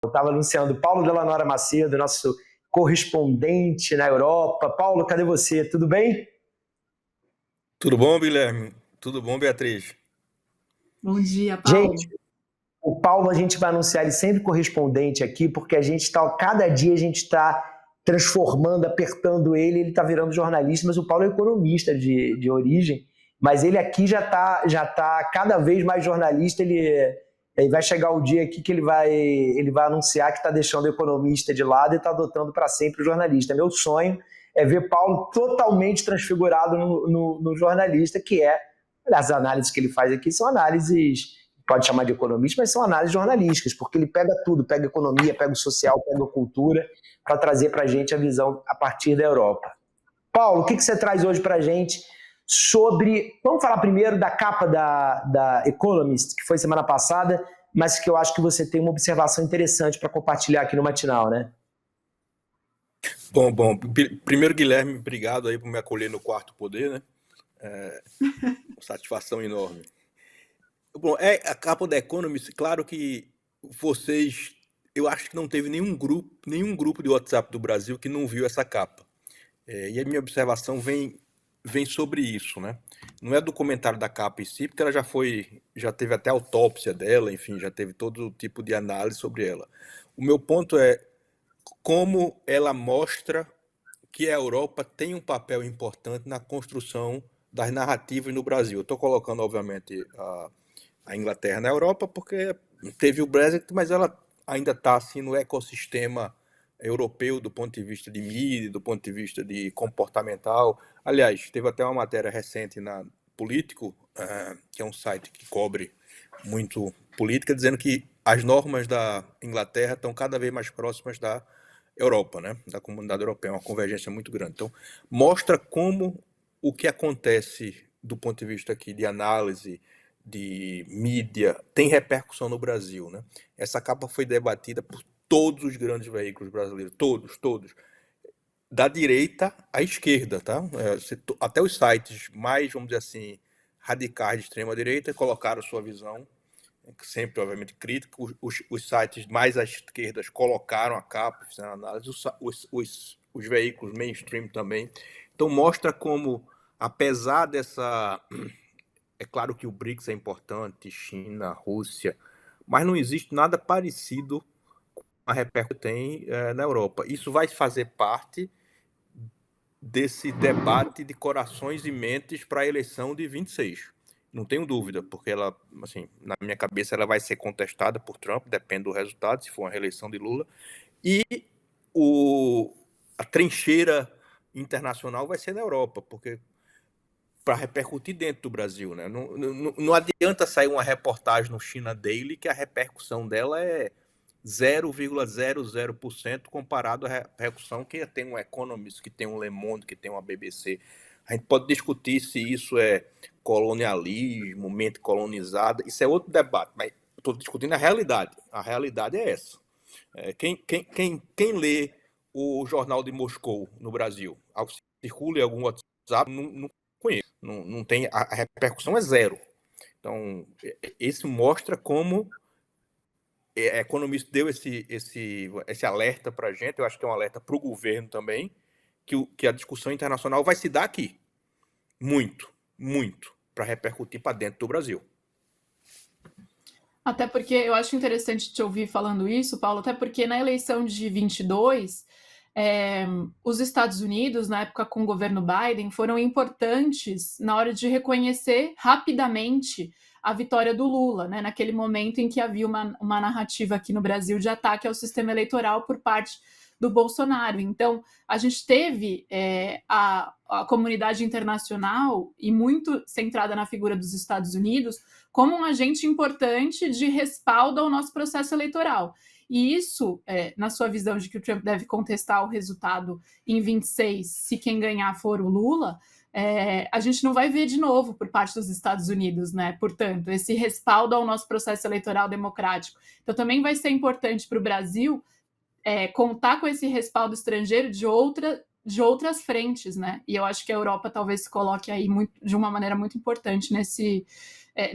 Eu estava anunciando Paulo Delanora Macedo, nosso correspondente na Europa. Paulo, cadê você? Tudo bem? Tudo bom, Guilherme? Tudo bom, Beatriz? Bom dia, Gente, Paulo. o Paulo a gente vai anunciar ele sempre correspondente aqui, porque a gente está, cada dia a gente está transformando, apertando ele está virando jornalista, mas o Paulo é economista de origem, mas ele aqui já tá cada vez mais jornalista, ele vai chegar o dia aqui que ele vai anunciar que está deixando o economista de lado e está adotando para sempre o jornalista. Meu sonho é ver Paulo totalmente transfigurado no jornalista, que é, as análises que ele faz aqui são análises, pode chamar de economista, mas são análises jornalísticas, porque ele pega tudo, pega economia, pega o social, pega a cultura, para trazer para a gente a visão a partir da Europa. Paulo, o que você traz hoje para a gente sobre... Vamos falar primeiro da capa da Economist, que foi semana passada, mas que eu acho que você tem uma observação interessante para compartilhar aqui no Matinal, né? Bom, primeiro, Guilherme, obrigado aí por me acolher no Quarto Poder, né? Satisfação enorme. Bom, a capa da Economist, claro que vocês, eu acho que não teve nenhum grupo de WhatsApp do Brasil que não viu essa capa. E a minha observação vem sobre isso, né? Não é do comentário da capa em si, porque ela já teve até autópsia dela, enfim, já teve todo tipo de análise sobre ela. O meu ponto é como ela mostra que a Europa tem um papel importante na construção das narrativas no Brasil. Eu estou colocando, obviamente, a Inglaterra na Europa, porque teve o Brexit, mas ela ainda está assim, no ecossistema europeu do ponto de vista de mídia, do ponto de vista de comportamental. Aliás, teve até uma matéria recente na Político, que é um site que cobre muito política, dizendo que as normas da Inglaterra estão cada vez mais próximas da Europa, né? Da comunidade europeia, uma convergência muito grande. Então, mostra como o que acontece do ponto de vista aqui de análise, de mídia, tem repercussão no Brasil, né? Essa capa foi debatida por todos os grandes veículos brasileiros, todos, da direita à esquerda, tá? Até os sites mais, vamos dizer assim, radicais de extrema direita colocaram sua visão, sempre, obviamente, crítica. Os sites mais à esquerda colocaram a capa, fizeram análise, os veículos mainstream também. Então mostra como, apesar dessa... É claro que o BRICS é importante, China, Rússia, mas não existe nada parecido com a repercussão que tem na Europa. Isso vai fazer parte desse debate de corações e mentes para a eleição de 26. Não tenho dúvida, porque ela, assim, na minha cabeça, ela vai ser contestada por Trump, depende do resultado, se for uma reeleição de Lula. E a trincheira internacional vai ser na Europa, porque para repercutir dentro do Brasil, né? Não adianta sair uma reportagem no China Daily que a repercussão dela é 0,00% comparado à repercussão que tem um Economist, que tem um Le Monde, que tem uma BBC. A gente pode discutir se isso é colonialismo, mente colonizada, isso é outro debate, mas estou discutindo a realidade. A realidade é essa. Quem lê o Jornal de Moscou no Brasil, circula em algum WhatsApp, não conheço. Não tem, a repercussão é zero. Então, isso mostra como a Economist deu esse alerta para a gente. Eu acho que é um alerta para o governo também, que a discussão internacional vai se dar aqui. Muito, para repercutir para dentro do Brasil. Até porque eu acho interessante te ouvir falando isso, Paulo, até porque na eleição de 22, os Estados Unidos, na época com o governo Biden, foram importantes na hora de reconhecer rapidamente a vitória do Lula, né? Naquele momento em que havia uma narrativa aqui no Brasil de ataque ao sistema eleitoral por parte do Bolsonaro. Então, a gente teve a comunidade internacional, e muito centrada na figura dos Estados Unidos, como um agente importante de respaldo ao nosso processo eleitoral. E isso, na sua visão de que o Trump deve contestar o resultado em 26, se quem ganhar for o Lula, a gente não vai ver de novo por parte dos Estados Unidos, né? Portanto, esse respaldo ao nosso processo eleitoral democrático. Então, também vai ser importante para o Brasil contar com esse respaldo estrangeiro de outras frentes, né? E eu acho que a Europa talvez se coloque aí de uma maneira muito importante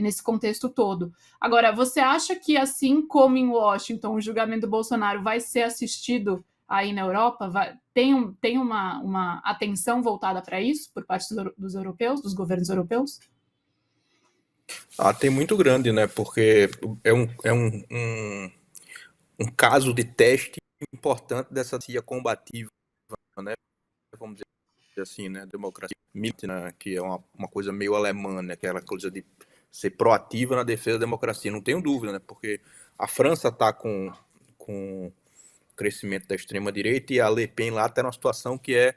nesse contexto todo. Agora, você acha que, assim como em Washington, o julgamento do Bolsonaro vai ser assistido aí na Europa? Tem uma atenção voltada para isso por parte dos europeus, dos governos europeus? Tem muito grande, né? Porque um caso de teste importante dessa cia combativa, né? Vamos dizer assim, né? Democracia, né? Que é uma coisa meio alemã, né? Aquela coisa de ser proativa na defesa da democracia. Não tenho dúvida, né? Porque a França está com o crescimento da extrema-direita e a Le Pen lá está numa situação que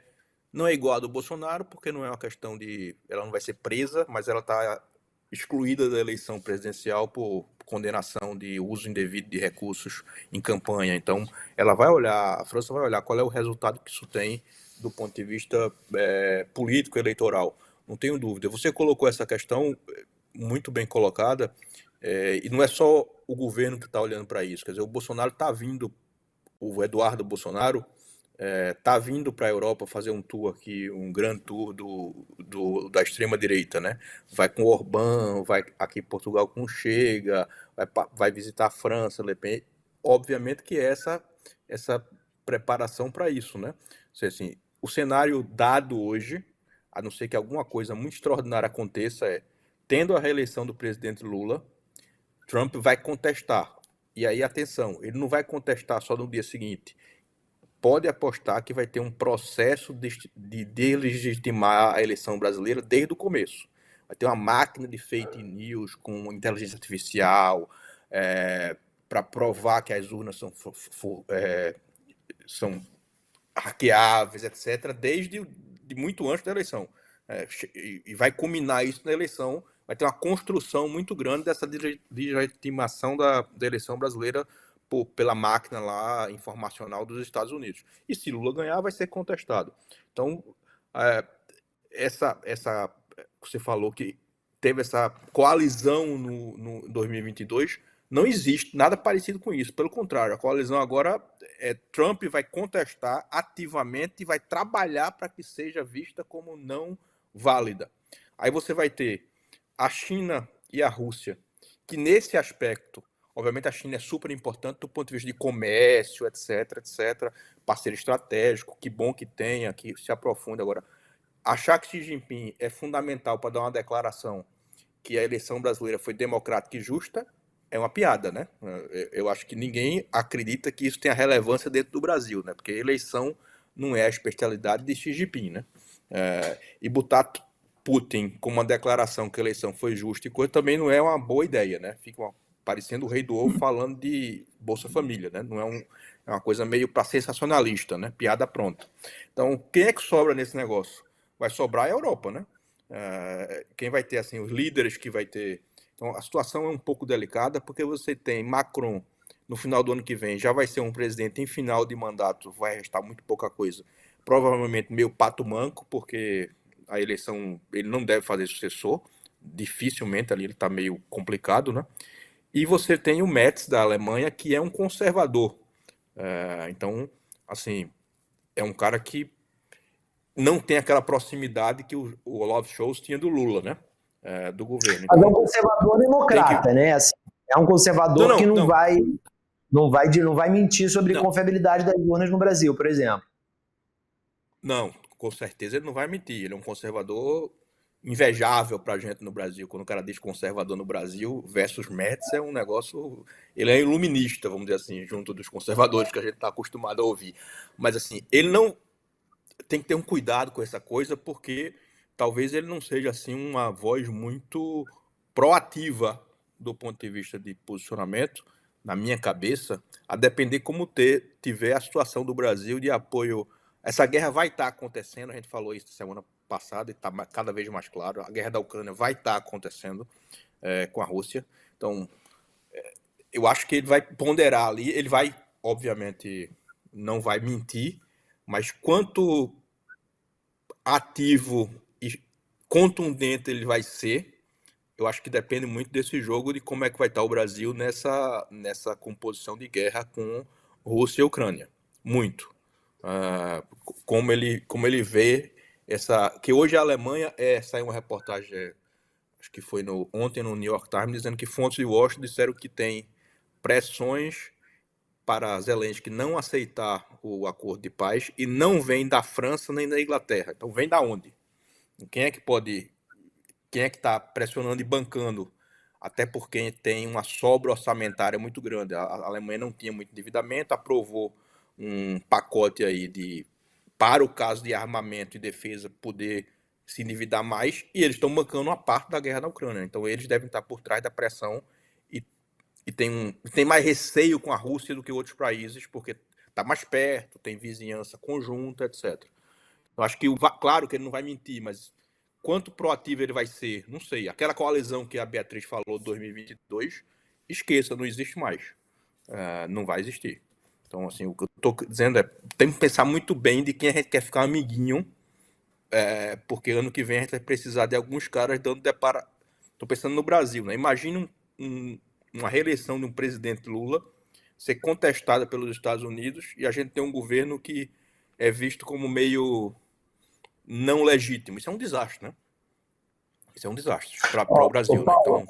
não é igual a do Bolsonaro, porque não é uma questão de... Ela não vai ser presa, mas ela está excluída da eleição presidencial por condenação de uso indevido de recursos em campanha. Então, a França vai olhar qual é o resultado que isso tem do ponto de vista político eleitoral. Não tenho dúvida. Você colocou essa questão muito bem colocada, e não é só o governo que está olhando para isso. Quer dizer, o Bolsonaro está vindo, o Eduardo Bolsonaro está vindo para a Europa fazer um tour aqui, um grande tour da extrema-direita, né? Vai com Orbán, vai aqui em Portugal com Chega, vai visitar a França, Le Pen. Obviamente que essa preparação para isso, né? Assim, o cenário dado hoje, a não ser que alguma coisa muito extraordinária aconteça, tendo a reeleição do presidente Lula, Trump vai contestar. E aí, atenção, ele não vai contestar só no dia seguinte. Pode apostar que vai ter um processo de delegitimar a eleição brasileira desde o começo. Vai ter uma máquina de fake news com inteligência artificial para provar que as urnas são hackeáveis, etc., desde muito antes da eleição. E vai culminar isso na eleição. Vai ter uma construção muito grande dessa legitimação da eleição brasileira pela máquina lá informacional dos Estados Unidos. E se Lula ganhar, vai ser contestado. Então, essa você falou que teve essa coalizão no 2022, não existe nada parecido com isso. Pelo contrário, a coalizão agora Trump vai contestar ativamente e vai trabalhar para que seja vista como não válida. Aí você vai ter a China e a Rússia, que nesse aspecto, obviamente a China é super importante do ponto de vista de comércio, etc, etc, parceiro estratégico, que bom que tenha, que se aprofunde. Agora, achar que Xi Jinping é fundamental para dar uma declaração que a eleição brasileira foi democrática e justa é uma piada, né? Eu acho que ninguém acredita que isso tenha relevância dentro do Brasil, né? Porque a eleição não é a especialidade de Xi Jinping, né? E botar Putin com uma declaração que a eleição foi justa e coisa também não é uma boa ideia, né? Fica parecendo o rei do ovo falando de Bolsa Família, né? Não é uma coisa meio para sensacionalista, né? Piada pronta. Então, quem é que sobra nesse negócio? Vai sobrar a Europa, né? Quem vai ter, assim, os líderes que vai ter... Então, a situação é um pouco delicada, porque você tem Macron, no final do ano que vem, já vai ser um presidente em final de mandato, vai restar muito pouca coisa. Provavelmente meio pato manco, porque a eleição, ele não deve fazer sucessor, dificilmente ali, ele está meio complicado, né? E você tem o Merz, da Alemanha, que é um conservador. Então, assim, é um cara que não tem aquela proximidade que o Olaf Scholz tinha do Lula, né? Do governo. Então, mas é um conservador democrata, né? Assim, é um conservador que não vai mentir sobre a confiabilidade das urnas no Brasil, por exemplo. Não, com certeza ele não vai mentir. Ele é um conservador invejável pra gente no Brasil. Quando o cara diz conservador no Brasil versus Merz, é um negócio... Ele é iluminista, vamos dizer assim, junto dos conservadores que a gente está acostumado a ouvir. Mas, assim, ele não... Tem que ter um cuidado com essa coisa, porque talvez ele não seja, assim, uma voz muito proativa do ponto de vista de posicionamento, na minha cabeça, a depender como tiver a situação do Brasil de apoio. Essa guerra vai estar acontecendo, a gente falou isso semana passada e está cada vez mais claro, a guerra da Ucrânia vai estar acontecendo com a Rússia. Então, eu acho que ele vai ponderar ali, ele vai, obviamente, não vai mentir, mas quanto ativo e contundente ele vai ser, eu acho que depende muito desse jogo, de como é que vai estar o Brasil nessa composição de guerra com Rússia e Ucrânia. Muito. Como ele vê essa... Que hoje a Alemanha, saiu uma reportagem acho que foi ontem no New York Times, dizendo que fontes de Washington disseram que tem pressões para Zelensky não aceitar o acordo de paz e não vem da França nem da Inglaterra. Então vem da onde? Quem é que está pressionando e bancando? Até porque tem uma sobra orçamentária muito grande. A Alemanha não tinha muito endividamento, aprovou um pacote aí para o caso de armamento e defesa poder se endividar mais, e eles estão bancando uma parte da guerra na Ucrânia. Então eles devem estar por trás da pressão e tem mais receio com a Rússia do que outros países, porque está mais perto, tem vizinhança conjunta, etc. Eu acho que, claro que ele não vai mentir, mas quanto proativo ele vai ser, não sei. Aquela coalizão que a Beatriz falou de 2022, esqueça, não existe mais. Não vai existir. Então, assim, o que eu estou dizendo é, tem que pensar muito bem de quem a gente quer ficar amiguinho, porque ano que vem a gente vai precisar de alguns caras dando depara. Estou pensando no Brasil, né? Imagina uma reeleição de um presidente Lula ser contestada pelos Estados Unidos e a gente ter um governo que é visto como meio não legítimo. Isso é um desastre, né? Isso é um desastre para o Brasil, né? Então,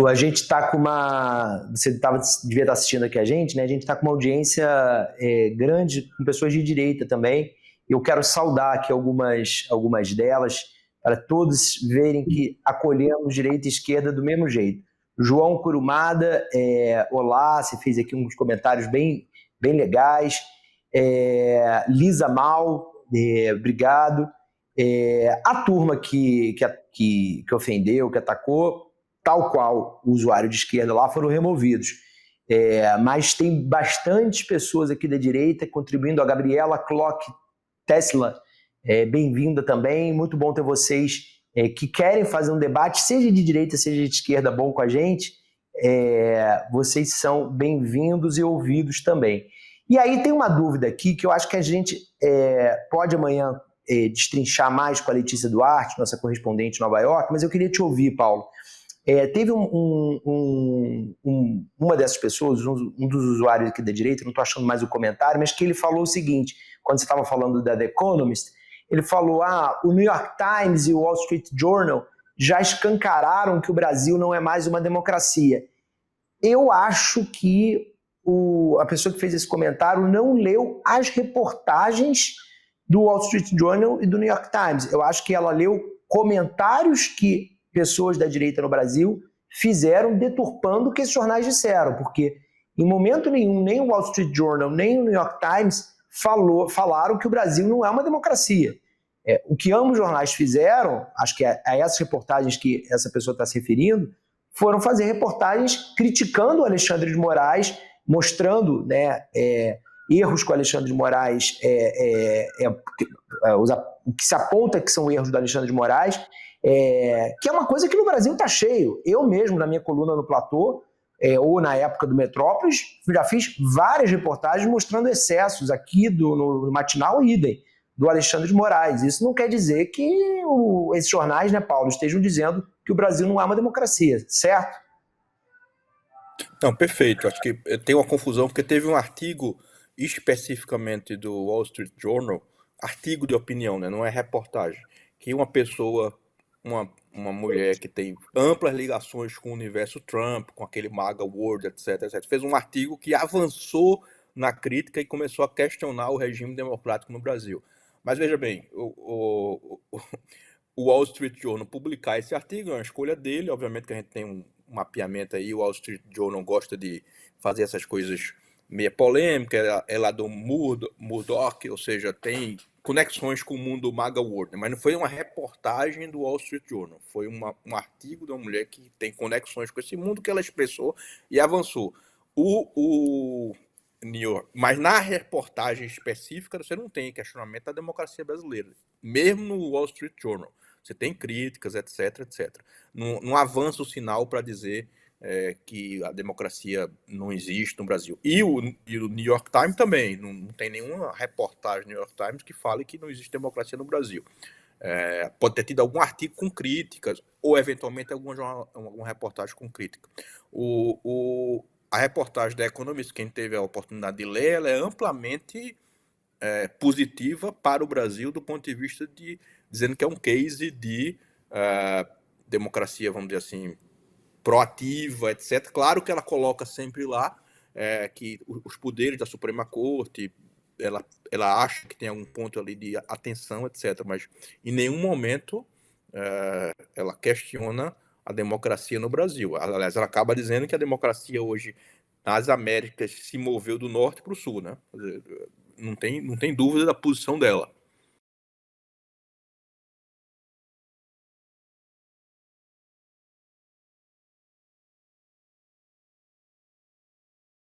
a gente está com uma... Você devia estar assistindo aqui a gente, né? A gente está com uma audiência grande, com pessoas de direita também. Eu quero saudar aqui algumas delas, para todos verem que acolhemos direita e esquerda do mesmo jeito. João Curumada, olá, você fez aqui uns comentários bem legais. Lisa Mal, obrigado. A turma que ofendeu, que atacou, tal qual o usuário de esquerda lá, foram removidos. Mas tem bastantes pessoas aqui da direita contribuindo. A Gabriela Clock Tesla, bem-vinda também. Muito bom ter vocês que querem fazer um debate, seja de direita, seja de esquerda, bom com a gente. Vocês são bem-vindos e ouvidos também. E aí tem uma dúvida aqui que eu acho que a gente pode amanhã destrinchar mais com a Letícia Duarte, nossa correspondente em Nova York, mas eu queria te ouvir, Paulo. Teve uma dessas pessoas, um dos usuários aqui da direita, não estou achando mais o comentário, mas que ele falou o seguinte, quando você estava falando da The Economist, ele falou, o New York Times e o Wall Street Journal já escancararam que o Brasil não é mais uma democracia. Eu acho que a pessoa que fez esse comentário não leu as reportagens do Wall Street Journal e do New York Times. Eu acho que ela leu comentários que pessoas da direita no Brasil fizeram deturpando o que esses jornais disseram, porque em momento nenhum, nem o Wall Street Journal, nem o New York Times falaram que o Brasil não é uma democracia. O que ambos jornais fizeram, acho que é essas reportagens que essa pessoa está se referindo, foram fazer reportagens criticando o Alexandre de Moraes, mostrando, né, erros que o Alexandre de Moraes, o que se aponta que são erros do Alexandre de Moraes, que é uma coisa que no Brasil está cheio. Eu mesmo, na minha coluna no Platô, ou na época do Metrópolis, já fiz várias reportagens mostrando excessos aqui no Matinal idem, do Alexandre de Moraes. Isso não quer dizer que esses jornais, né, Paulo, estejam dizendo que o Brasil não é uma democracia, certo? Não, perfeito. Acho que tem uma confusão, porque teve um artigo especificamente do Wall Street Journal, artigo de opinião, né, não é reportagem, que uma pessoa, uma mulher que tem amplas ligações com o universo Trump, com aquele MAGA World, etc., fez um artigo que avançou na crítica e começou a questionar o regime democrático no Brasil. Mas veja bem, o Wall Street Journal publicar esse artigo é uma escolha dele, obviamente que a gente tem um mapeamento aí, o Wall Street Journal gosta de fazer essas coisas meio polêmicas, é lá do Murdoch, ou seja, tem conexões com o mundo MAGA World, mas não foi uma reportagem do Wall Street Journal, foi um artigo de uma mulher que tem conexões com esse mundo que ela expressou e avançou. O New York, mas na reportagem específica você não tem questionamento da democracia brasileira, mesmo no Wall Street Journal. Você tem críticas, etc. Não avança o sinal para dizer que a democracia não existe no Brasil. E o New York Times também, não tem nenhuma reportagem do New York Times que fale que não existe democracia no Brasil. Pode ter tido algum artigo com críticas, ou eventualmente alguma reportagem com crítica. A reportagem da Economist, quem teve a oportunidade de ler, ela é amplamente positiva para o Brasil do ponto de vista de dizendo que é um case de democracia, vamos dizer assim, proativa, etc. Claro que ela coloca sempre lá que os poderes da Suprema Corte, ela acha que tem algum ponto ali de atenção, etc. Mas em nenhum momento ela questiona a democracia no Brasil. Aliás, ela acaba dizendo que a democracia hoje nas Américas se moveu do norte para o sul, né? Não tem dúvida da posição dela.